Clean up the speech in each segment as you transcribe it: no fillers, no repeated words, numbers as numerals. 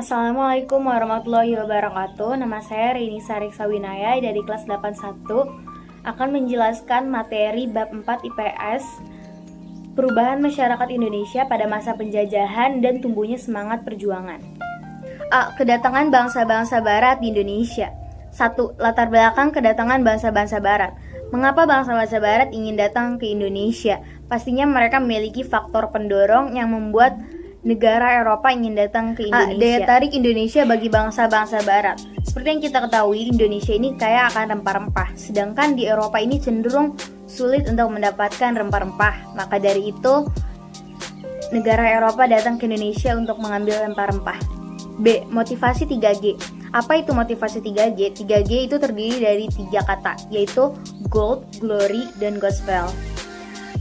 Assalamualaikum warahmatullahi wabarakatuh. Nama saya Rini Sariksa Winaya dari kelas 81 akan menjelaskan materi bab 4 IPS Perubahan Masyarakat Indonesia pada masa penjajahan dan tumbuhnya semangat perjuangan. A. Kedatangan bangsa-bangsa barat di Indonesia. 1. Latar belakang kedatangan bangsa-bangsa barat. Mengapa bangsa-bangsa barat ingin datang ke Indonesia? Pastinya mereka memiliki faktor pendorong yang membuat negara Eropa ingin datang ke Indonesia. Daya tarik Indonesia bagi bangsa-bangsa barat. Seperti yang kita ketahui, Indonesia ini kaya akan rempah-rempah, sedangkan di Eropa ini cenderung sulit untuk mendapatkan rempah-rempah. Maka dari itu, negara Eropa datang ke Indonesia untuk mengambil rempah-rempah. B. Motivasi 3G. Apa itu motivasi 3G? 3G itu terdiri dari 3 kata, yaitu gold, glory, dan gospel.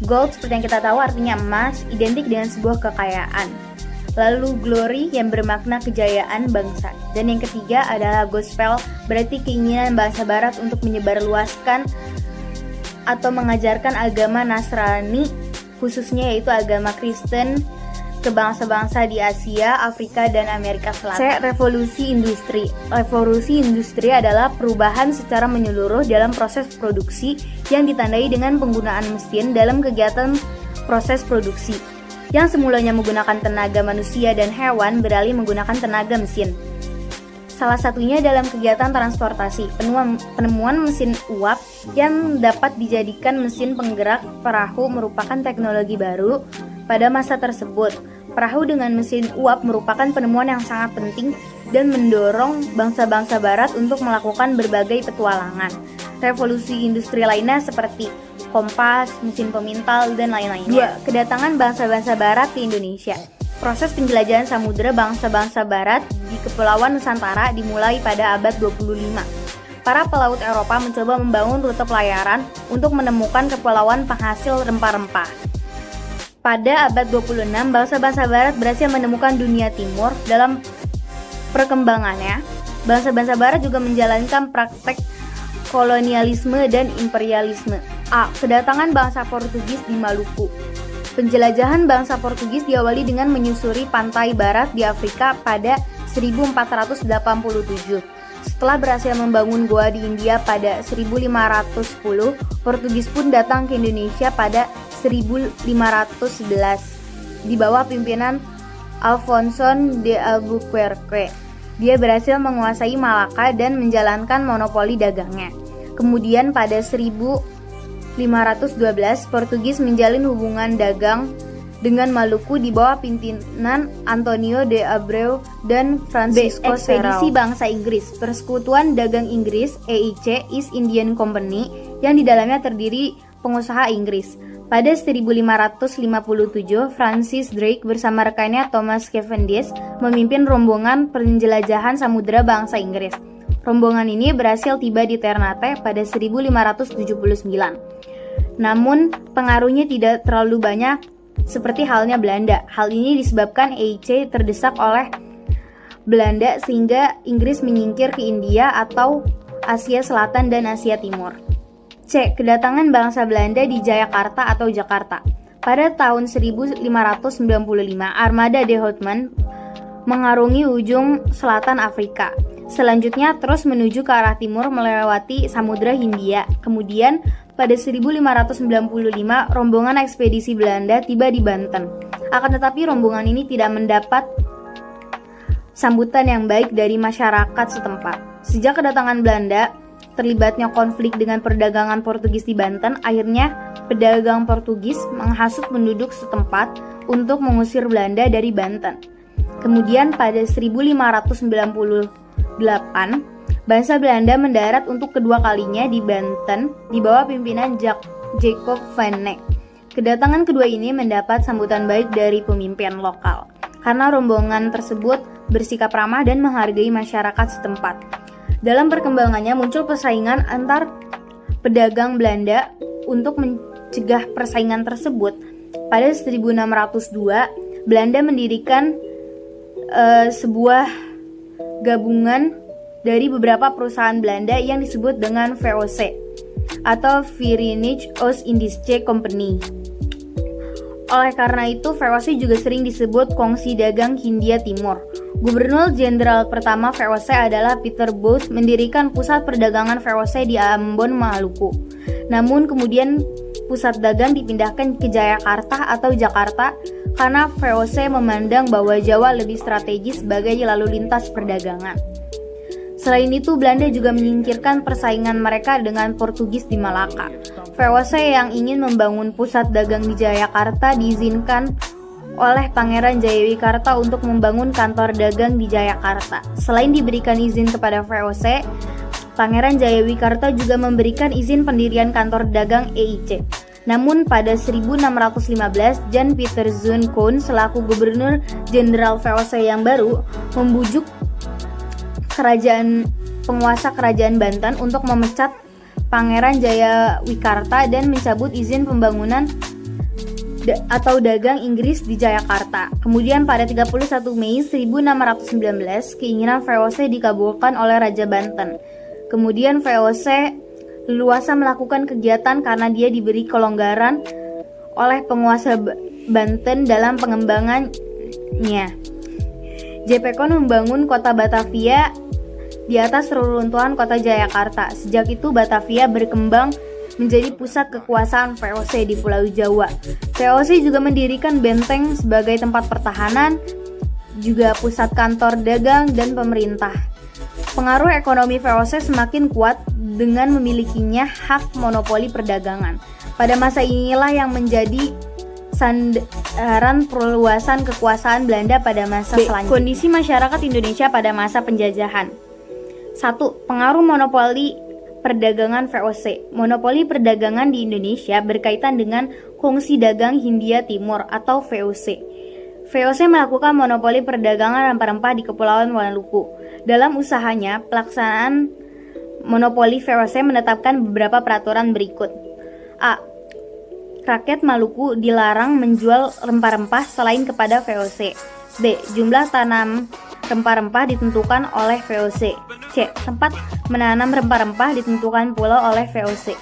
Gold seperti yang kita tahu artinya emas, identik dengan sebuah kekayaan. Lalu glory yang bermakna kejayaan bangsa. Dan yang ketiga adalah gospel, berarti keinginan bangsa barat untuk menyebarluaskan atau mengajarkan agama Nasrani, khususnya yaitu agama Kristen, ke bangsa-bangsa di Asia, Afrika, dan Amerika Selatan. Revolusi industri. Revolusi industri adalah perubahan secara menyeluruh dalam proses produksi yang ditandai dengan penggunaan mesin dalam kegiatan proses produksi. Yang semulanya menggunakan tenaga manusia dan hewan beralih menggunakan tenaga mesin. Salah satunya dalam kegiatan transportasi, penemuan mesin uap yang dapat dijadikan mesin penggerak perahu merupakan teknologi baru pada masa tersebut. Perahu dengan mesin uap merupakan penemuan yang sangat penting dan mendorong bangsa-bangsa barat untuk melakukan berbagai petualangan. Revolusi industri lainnya seperti kompas, mesin pemintal, dan lain-lainnya. 2. Kedatangan bangsa-bangsa barat ke Indonesia. Proses penjelajahan samudera bangsa-bangsa barat di Kepulauan Nusantara dimulai pada abad 25. Para pelaut Eropa mencoba membangun rute pelayaran untuk menemukan kepulauan penghasil rempah-rempah. Pada abad 26, bangsa-bangsa barat berhasil menemukan dunia timur. Dalam perkembangannya, bangsa-bangsa barat juga menjalankan praktek kolonialisme dan imperialisme. A. Kedatangan bangsa Portugis di Maluku. Penjelajahan bangsa Portugis diawali dengan menyusuri pantai barat di Afrika pada 1487. Setelah berhasil membangun goa di India pada 1510, Portugis pun datang ke Indonesia pada 1511 di bawah pimpinan Alfonso de Albuquerque. Dia berhasil menguasai Malaka dan menjalankan monopoli dagangnya. Kemudian pada 1512, Portugis menjalin hubungan dagang dengan Maluku di bawah pimpinan Antonio de Abreu dan Francisco Serrao. Ekspedisi bangsa Inggris. Persekutuan Dagang Inggris (EIC) East Indian Company yang di dalamnya terdiri pengusaha Inggris. Pada 1557, Francis Drake bersama rekannya Thomas Cavendish memimpin rombongan penjelajahan samudera bangsa Inggris. Rombongan ini berhasil tiba di Ternate pada 1579. Namun, pengaruhnya tidak terlalu banyak seperti halnya Belanda. Hal ini disebabkan EIC terdesak oleh Belanda sehingga Inggris menyingkir ke India atau Asia Selatan dan Asia Timur. C. Kedatangan bangsa Belanda di Jayakarta atau Jakarta. Pada tahun 1595, armada de Houtman mengarungi ujung selatan Afrika. Selanjutnya terus menuju ke arah timur melewati Samudra Hindia. Kemudian pada 1595, rombongan ekspedisi Belanda tiba di Banten. Akan tetapi rombongan ini tidak mendapat sambutan yang baik dari masyarakat setempat. Sejak kedatangan Belanda, terlibatnya konflik dengan perdagangan Portugis di Banten, akhirnya pedagang Portugis menghasut penduduk setempat untuk mengusir Belanda dari Banten. Kemudian pada 1598, bangsa Belanda mendarat untuk kedua kalinya di Banten di bawah pimpinan Jacob van Eyck. Kedatangan kedua ini mendapat sambutan baik dari pemimpin lokal karena rombongan tersebut bersikap ramah dan menghargai masyarakat setempat. Dalam perkembangannya muncul persaingan antar pedagang Belanda. Untuk mencegah persaingan tersebut, pada 1602 Belanda mendirikan sebuah gabungan dari beberapa perusahaan Belanda yang disebut dengan VOC atau Verenigde Oost-Indische Compagnie. Oleh karena itu, VOC juga sering disebut Kongsi Dagang Hindia Timur. Gubernur Jenderal pertama VOC adalah Peter Booth, mendirikan pusat perdagangan VOC di Ambon, Maluku. Namun kemudian pusat dagang dipindahkan ke Jayakarta atau Jakarta karena VOC memandang bahwa Jawa lebih strategis sebagai lalu lintas perdagangan. Selain itu, Belanda juga menyingkirkan persaingan mereka dengan Portugis di Malaka. VOC yang ingin membangun pusat dagang di Jayakarta diizinkan oleh Pangeran Jayawikarta untuk membangun kantor dagang di Jayakarta. Selain diberikan izin kepada VOC, Pangeran Jayawikarta juga memberikan izin pendirian kantor dagang EIC. Namun pada 1615, Jan Pieter Zoon Koen selaku Gubernur Jenderal VOC yang baru membujuk penguasa kerajaan Banten untuk memecat Pangeran Jayawikarta dan mencabut izin pembangunan atau dagang Inggris di Jayakarta. Kemudian pada 31 Mei 1619, keinginan VOC dikabulkan oleh Raja Banten. Kemudian VOC leluasa melakukan kegiatan karena dia diberi kelonggaran oleh penguasa Banten dalam pengembangannya. JP Koen membangun kota Batavia di atas reruntuhan kota Jayakarta. Sejak itu Batavia berkembang menjadi pusat kekuasaan VOC di Pulau Jawa. VOC juga mendirikan benteng sebagai tempat pertahanan, juga pusat kantor dagang dan pemerintah. Pengaruh ekonomi VOC semakin kuat dengan memilikinya hak monopoli perdagangan. Pada masa inilah yang menjadi sandaran perluasan kekuasaan Belanda pada masa selanjutnya. Kondisi masyarakat Indonesia pada masa penjajahan. 1. Pengaruh monopoli perdagangan VOC. Monopoli perdagangan di Indonesia berkaitan dengan Kongsi Dagang Hindia Timur atau VOC. VOC melakukan monopoli perdagangan rempah-rempah di Kepulauan Maluku. Dalam usahanya, pelaksanaan monopoli VOC menetapkan beberapa peraturan berikut. A. Rakyat Maluku dilarang menjual rempah-rempah selain kepada VOC. B. Jumlah tanam rempah-rempah ditentukan oleh VOC. C. Tempat menanam rempah-rempah ditentukan pula oleh VOC.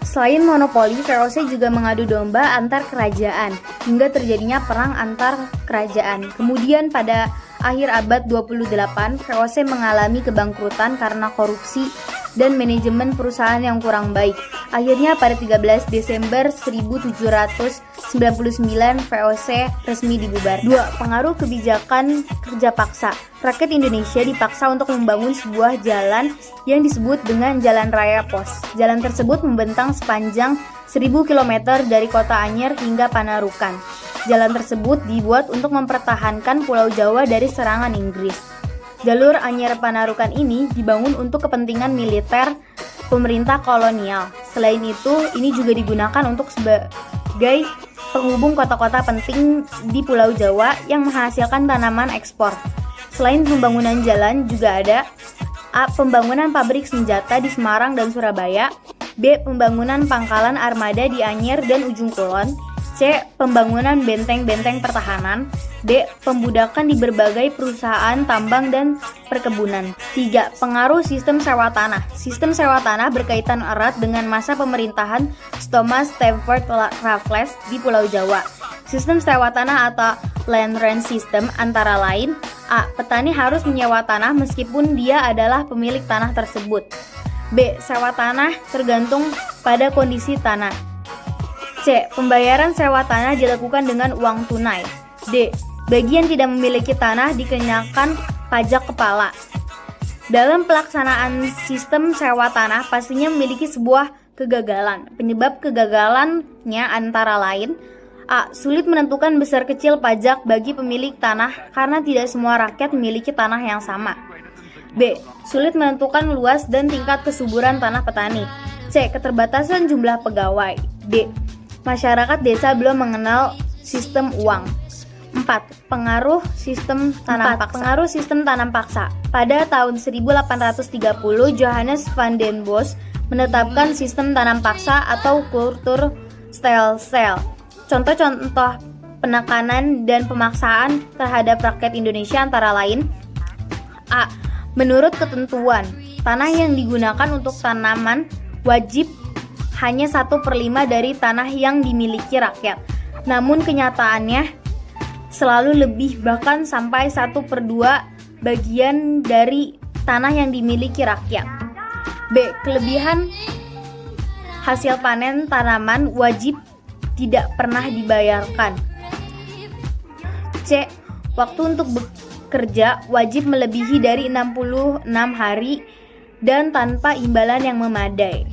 Selain monopoli, VOC juga mengadu domba antar kerajaan hingga terjadinya perang antar kerajaan. Kemudian pada akhir abad 28, VOC mengalami kebangkrutan karena korupsi dan manajemen perusahaan yang kurang baik. Akhirnya pada 13 Desember 1799 VOC resmi dibubar. 2. Pengaruh kebijakan kerja paksa. Rakyat Indonesia dipaksa untuk membangun sebuah jalan yang disebut dengan Jalan Raya Pos. Jalan tersebut membentang sepanjang 1000 km dari Kota Anyer hingga Panarukan. Jalan tersebut dibuat untuk mempertahankan Pulau Jawa dari serangan Inggris. Jalur Anyer Panarukan ini dibangun untuk kepentingan militer pemerintah kolonial. Selain itu, ini juga digunakan untuk sebagai penghubung kota-kota penting di Pulau Jawa yang menghasilkan tanaman ekspor. Selain pembangunan jalan, juga ada A. Pembangunan pabrik senjata di Semarang dan Surabaya. B. Pembangunan pangkalan armada di Anyer dan Ujung Kulon. C. Pembangunan benteng-benteng pertahanan. D. Pembudakan di berbagai perusahaan tambang dan perkebunan. 3. Pengaruh sistem sewa tanah. Sistem sewa tanah berkaitan erat dengan masa pemerintahan Thomas Stamford Raffles di Pulau Jawa. Sistem sewa tanah atau land rent system antara lain: A. Petani harus menyewa tanah meskipun dia adalah pemilik tanah tersebut. B. Sewa tanah tergantung pada kondisi tanah. C. Pembayaran sewa tanah dilakukan dengan uang tunai. D. Bagi yang tidak memiliki tanah dikenakan pajak kepala. Dalam pelaksanaan sistem sewa tanah pastinya memiliki sebuah kegagalan. Penyebab kegagalannya antara lain: A. Sulit menentukan besar kecil pajak bagi pemilik tanah karena tidak semua rakyat memiliki tanah yang sama. B. Sulit menentukan luas dan tingkat kesuburan tanah petani. C. Keterbatasan jumlah pegawai. D. Masyarakat desa belum mengenal sistem uang. 4. Pengaruh sistem tanam paksa. Pengaruh sistem tanam paksa. Pada tahun 1830, Johannes van den Bosch menetapkan sistem tanam paksa atau kultur stelsel. Contoh-contoh penekanan dan pemaksaan terhadap rakyat Indonesia antara lain: A. Menurut ketentuan, tanah yang digunakan untuk tanaman wajib hanya 1/5 dari tanah yang dimiliki rakyat. Namun kenyataannya selalu lebih, bahkan sampai 1/2 bagian dari tanah yang dimiliki rakyat. B. Kelebihan hasil panen tanaman wajib tidak pernah dibayarkan. C. Waktu untuk bekerja wajib melebihi dari 66 hari dan tanpa imbalan yang memadai.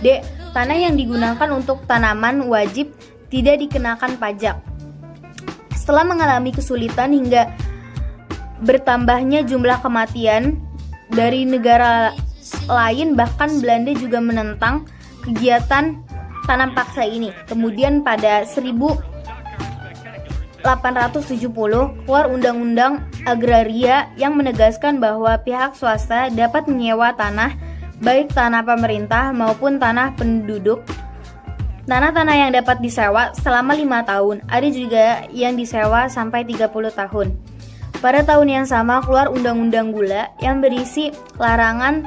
D. Tanah yang digunakan untuk tanaman wajib tidak dikenakan pajak. Setelah mengalami kesulitan hingga bertambahnya jumlah kematian dari negara lain, bahkan Belanda juga menentang kegiatan tanam paksa ini. Kemudian pada 1870 keluar Undang-Undang Agraria yang menegaskan bahwa pihak swasta dapat menyewa tanah, baik tanah pemerintah maupun tanah penduduk. Tanah-tanah yang dapat disewa selama 5 tahun, ada juga yang disewa sampai 30 tahun. Pada tahun yang sama keluar Undang-Undang Gula yang berisi larangan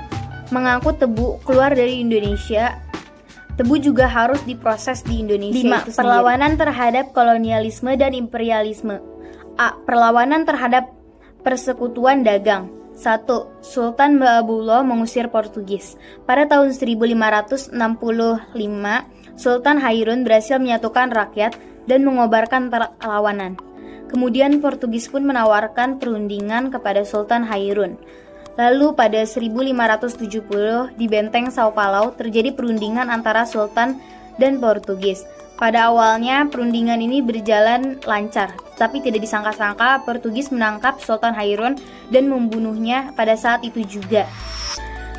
mengangkut tebu keluar dari Indonesia. Tebu juga harus diproses di Indonesia. 5. Perlawanan terhadap kolonialisme dan imperialisme. A. Perlawanan terhadap persekutuan dagang. 1. Sultan Baabullah mengusir Portugis. Pada tahun 1565, Sultan Hairun berhasil menyatukan rakyat dan mengobarkan perlawanan. Kemudian Portugis pun menawarkan perundingan kepada Sultan Hairun. Lalu pada 1570 di Benteng Sao Paulo terjadi perundingan antara Sultan dan Portugis. Pada awalnya perundingan ini berjalan lancar, tapi tidak disangka-sangka Portugis menangkap Sultan Hairun dan membunuhnya pada saat itu juga.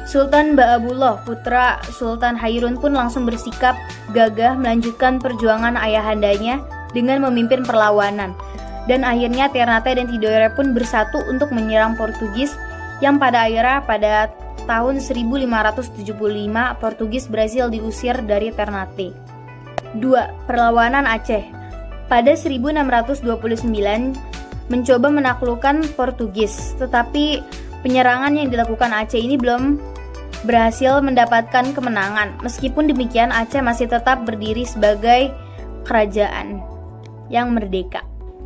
Sultan Baabullah, putra Sultan Hairun pun langsung bersikap gagah melanjutkan perjuangan ayahandanya dengan memimpin perlawanan. Dan akhirnya Ternate dan Tidore pun bersatu untuk menyerang Portugis yang pada akhirnya pada tahun 1575 Portugis berhasil diusir dari Ternate. 2. Perlawanan Aceh. Pada 1629 mencoba menaklukkan Portugis, tetapi penyerangan yang dilakukan Aceh ini belum berhasil mendapatkan kemenangan. Meskipun demikian, Aceh masih tetap berdiri sebagai kerajaan yang merdeka.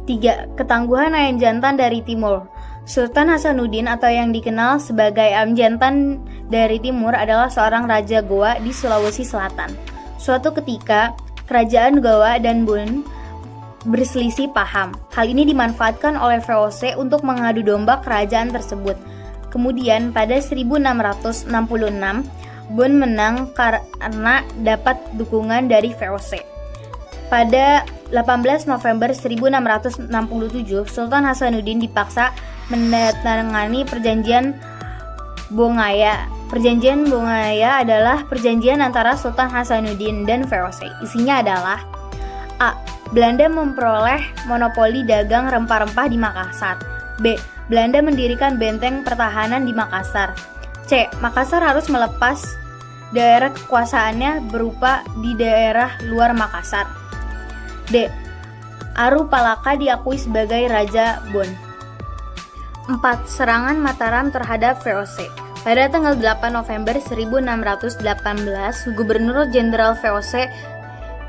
3. Ketangguhan Ayam Jantan dari Timur. Sultan Hasanuddin atau yang dikenal sebagai Ayam Jantan dari Timur adalah seorang raja Goa di Sulawesi Selatan. Suatu ketika, kerajaan Goa dan Bun berselisih paham. Hal ini dimanfaatkan oleh VOC untuk mengadu domba kerajaan tersebut. Kemudian pada 1666, Bun menang karena dapat dukungan dari VOC. Pada 18 November 1667, Sultan Hasanuddin dipaksa menandatangani Perjanjian Bongaya. Perjanjian Bongaya adalah perjanjian antara Sultan Hasanuddin dan VOC. Isinya adalah A. Belanda memperoleh monopoli dagang rempah-rempah di Makassar. B. Belanda mendirikan benteng pertahanan di Makassar. C. Makassar harus melepas daerah kekuasaannya berupa di daerah luar Makassar. D. Aru Palaka diakui sebagai Raja Bon. 4. Serangan Mataram terhadap VOC. Pada tanggal 8 November 1618, Gubernur Jenderal VOC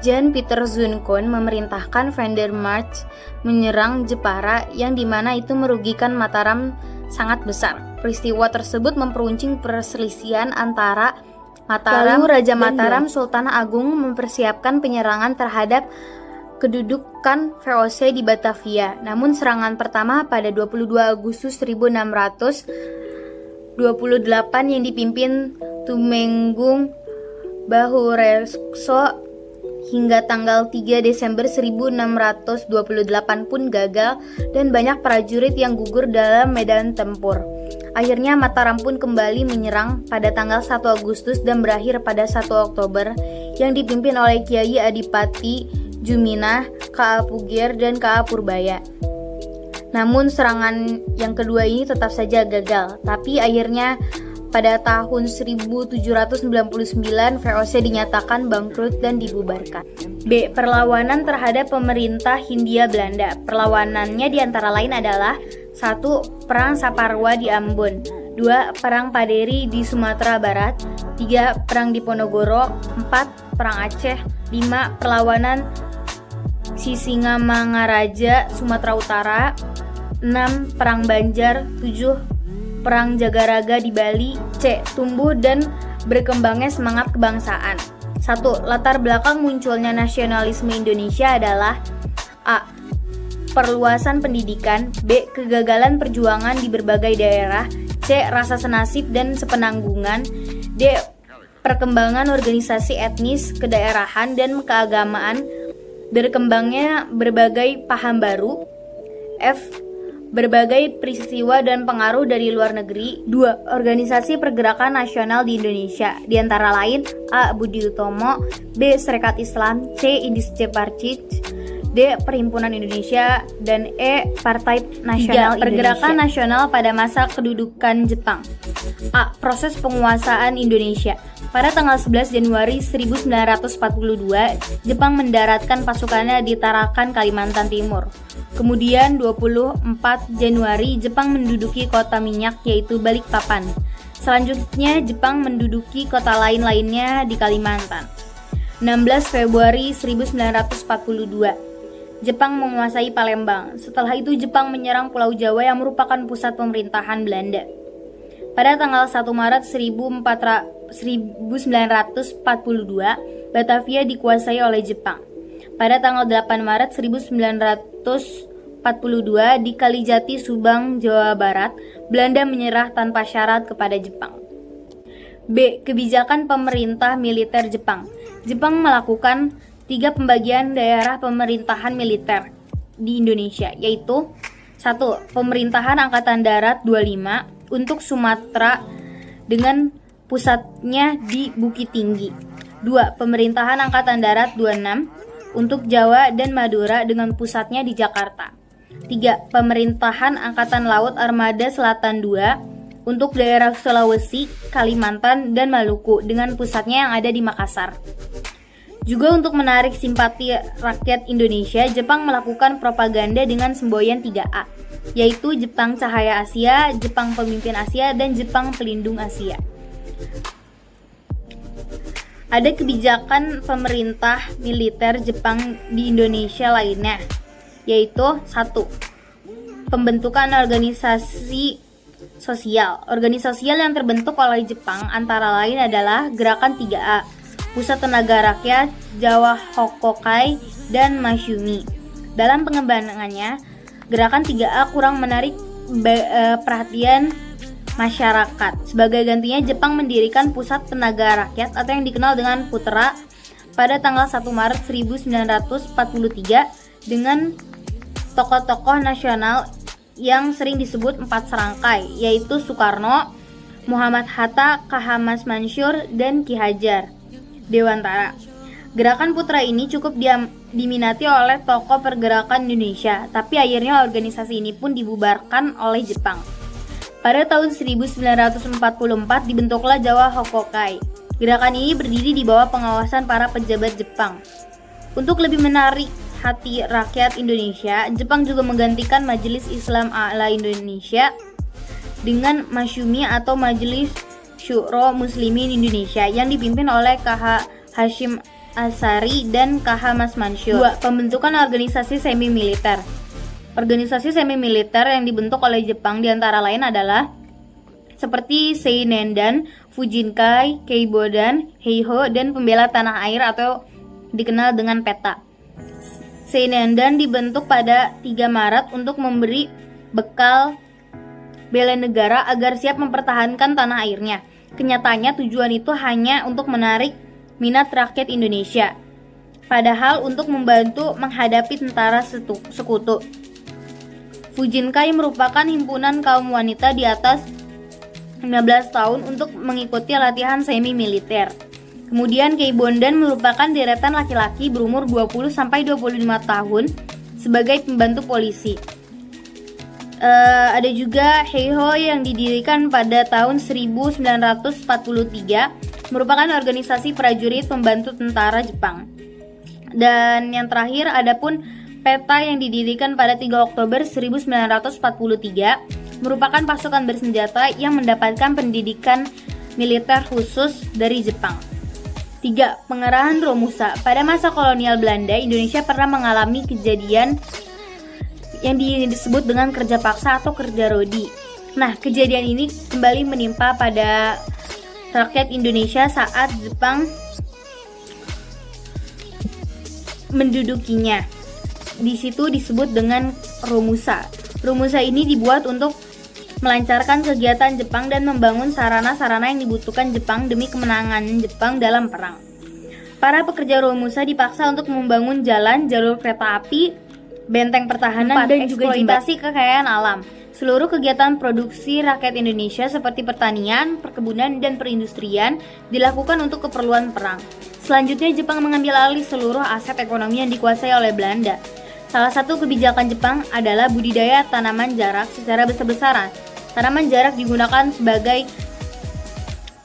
Jan Pieter Zoon memerintahkan Vandermarch menyerang Jepara yang dimana itu merugikan Mataram sangat besar. Peristiwa tersebut memperuncing perselisihan antara Mataram. Lalu Raja Mataram Sultan Agung mempersiapkan penyerangan terhadap kedudukan VOC di Batavia. Namun serangan pertama pada 22 Agustus 1628 yang dipimpin Tumenggung Bahurekso hingga tanggal 3 Desember 1628 pun gagal dan banyak prajurit yang gugur dalam medan tempur. Akhirnya Mataram pun kembali menyerang pada tanggal 1 Agustus dan berakhir pada 1 Oktober yang dipimpin oleh Kiai Adipati Juminah, Ka Pugir, dan Ka Purbaya. Namun serangan yang kedua ini tetap saja gagal, tapi akhirnya pada tahun 1799 VOC dinyatakan bangkrut dan dibubarkan. B. Perlawanan terhadap pemerintah Hindia Belanda. Perlawanannya diantara lain adalah 1. Perang Saparwa di Ambon. 2. Perang Paderi di Sumatera Barat. 3. Perang Diponegoro. 4. Perang Aceh. 5. Perlawanan Sisingamangaraja, Sumatera Utara. 6. Perang Banjar. 7. Perang Jagaraga di Bali. C. Tumbuh dan berkembangnya semangat kebangsaan. 1. Latar belakang munculnya nasionalisme Indonesia adalah A. Perluasan pendidikan. B. Kegagalan perjuangan di berbagai daerah. C. Rasa senasib dan sepenanggungan. D. Perkembangan organisasi etnis, kedaerahan, dan keagamaan. Berkembangnya berbagai paham baru. F. Berbagai peristiwa dan pengaruh dari luar negeri. 2. Organisasi pergerakan nasional di Indonesia, di antara lain A. Budi Utomo, B. Serikat Islam, C. Indische Partij, D. Perhimpunan Indonesia, dan E. Partai Nasional Indonesia. Pergerakan nasional pada masa kedudukan Jepang. A. Proses penguasaan Indonesia. Pada tanggal 11 Januari 1942, Jepang mendaratkan pasukannya di Tarakan, Kalimantan Timur. Kemudian 24 Januari, Jepang menduduki kota minyak yaitu Balikpapan. Selanjutnya, Jepang menduduki kota lain-lainnya di Kalimantan. 16 Februari 1942, Jepang menguasai Palembang. Setelah itu, Jepang menyerang Pulau Jawa yang merupakan pusat pemerintahan Belanda. Pada tanggal 1 Maret 1942, Batavia dikuasai oleh Jepang. Pada tanggal 8 Maret 1942, di Kalijati, Subang, Jawa Barat, Belanda menyerah tanpa syarat kepada Jepang. B. Kebijakan pemerintah militer Jepang. Jepang melakukan 3 pembagian daerah pemerintahan militer di Indonesia, yaitu 1. Pemerintahan Angkatan Darat 25 untuk Sumatera dengan pusatnya di Bukit Tinggi. 2. Pemerintahan Angkatan Darat 26 untuk Jawa dan Madura dengan pusatnya di Jakarta. 3. Pemerintahan Angkatan Laut Armada Selatan 2 untuk daerah Sulawesi, Kalimantan, dan Maluku dengan pusatnya yang ada di Makassar. Juga untuk menarik simpati rakyat Indonesia, Jepang melakukan propaganda dengan semboyan 3A, yaitu Jepang Cahaya Asia, Jepang Pemimpin Asia, dan Jepang Pelindung Asia. Ada kebijakan pemerintah militer Jepang di Indonesia lainnya, yaitu 1. Pembentukan organisasi sosial. Organisasi sosial yang terbentuk oleh Jepang antara lain adalah Gerakan 3A, Pusat Tenaga Rakyat, Jawa Hokokai, dan Masyumi. Dalam pengembangannya, Gerakan 3A kurang menarik perhatian masyarakat. Sebagai gantinya, Jepang mendirikan Pusat Tenaga Rakyat atau yang dikenal dengan Putra pada tanggal 1 Maret 1943 dengan tokoh-tokoh nasional yang sering disebut 4 serangkai, yaitu Soekarno, Muhammad Hatta, K.H. Mansur, dan Ki Hajar Dewantara. Gerakan Putra ini cukup diminati oleh tokoh pergerakan Indonesia, tapi akhirnya organisasi ini pun dibubarkan oleh Jepang. Pada tahun 1944 dibentuklah Jawa Hokokai. Gerakan ini berdiri di bawah pengawasan para pejabat Jepang. Untuk lebih menarik hati rakyat Indonesia, Jepang juga menggantikan Majelis Islam A'la Indonesia dengan Masyumi atau Majelis Syuro Muslimin Indonesia yang dipimpin oleh K.H. Hashim Asari dan K.H. Mansur. 2. Pembentukan organisasi semi-militer. Organisasi semi-militer yang dibentuk oleh Jepang diantara lain adalah seperti Seinendan, Fujinkai, Keibodan, Heiho, dan Pembela Tanah Air atau dikenal dengan PETA. Seinendan dibentuk pada 3 Maret untuk memberi bekal bela negara agar siap mempertahankan tanah airnya. Kenyataannya tujuan itu hanya untuk menarik minat rakyat Indonesia, padahal untuk membantu menghadapi tentara sekutu. Fujinkai merupakan himpunan kaum wanita di atas 15 tahun untuk mengikuti latihan semi-militer. Kemudian Keibondan merupakan deretan laki-laki berumur 20-25 tahun sebagai pembantu polisi. Ada juga Heiho yang didirikan pada tahun 1943, merupakan organisasi prajurit pembantu tentara Jepang. Dan yang terakhir adapun PETA yang didirikan pada 3 Oktober 1943, merupakan pasukan bersenjata yang mendapatkan pendidikan militer khusus dari Jepang. 3. Pengerahan Romusa. Pada masa kolonial Belanda, Indonesia pernah mengalami kejadian yang disebut dengan kerja paksa atau kerja rodi. Nah, kejadian ini kembali menimpa pada rakyat Indonesia saat Jepang mendudukinya. Di situ disebut dengan Romusa. Romusa ini dibuat untuk melancarkan kegiatan Jepang dan membangun sarana-sarana yang dibutuhkan Jepang demi kemenangan Jepang dalam perang. Para pekerja Romusa dipaksa untuk membangun jalan, jalur kereta api, benteng pertahanan, dan juga eksploitasi kekayaan alam. Seluruh kegiatan produksi rakyat Indonesia seperti pertanian, perkebunan, dan perindustrian dilakukan untuk keperluan perang. Selanjutnya, Jepang mengambil alih seluruh aset ekonomi yang dikuasai oleh Belanda. Salah satu kebijakan Jepang adalah budidaya tanaman jarak secara besar-besaran. Tanaman jarak digunakan sebagai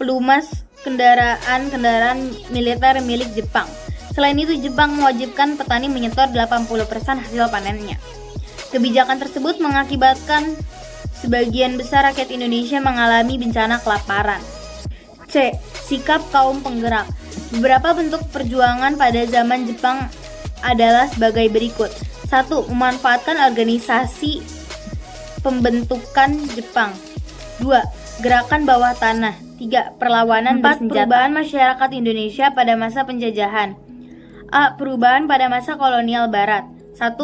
pelumas kendaraan-kendaraan militer milik Jepang. Selain itu, Jepang mewajibkan petani menyetor 80% hasil panennya. Kebijakan tersebut mengakibatkan sebagian besar rakyat Indonesia mengalami bencana kelaparan. C. Sikap kaum penggerak. Beberapa bentuk perjuangan pada zaman Jepang adalah sebagai berikut. 1. Memanfaatkan organisasi pembentukan Jepang. 2. Gerakan bawah tanah. 3. Perlawanan bersenjata. Perubahan masyarakat Indonesia pada masa penjajahan. A. Perubahan pada masa kolonial barat. 1.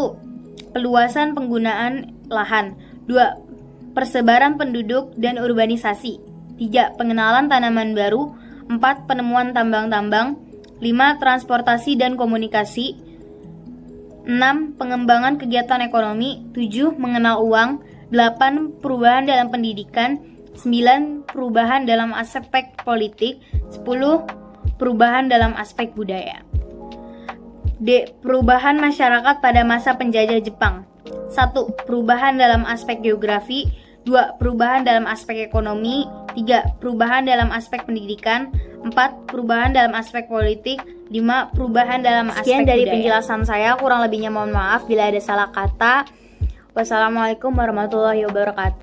Peluasan penggunaan lahan. 2. Persebaran penduduk dan urbanisasi. 3. Pengenalan tanaman baru. 4. Penemuan tambang-tambang. 5. Transportasi dan komunikasi. 6. Pengembangan kegiatan ekonomi. 7. Mengenal uang. 8. Perubahan dalam pendidikan. 9. Perubahan dalam aspek politik. 10. Perubahan dalam aspek budaya. D. Perubahan masyarakat pada masa penjajah Jepang. 1. Perubahan dalam aspek geografi. 2. Perubahan dalam aspek ekonomi. 3. Perubahan dalam aspek pendidikan. 4. Perubahan dalam aspek politik. 5. Perubahan dalam aspek budaya. Sekian dari penjelasan saya, kurang lebihnya mohon maaf bila ada salah kata. Wassalamualaikum warahmatullahi wabarakatuh.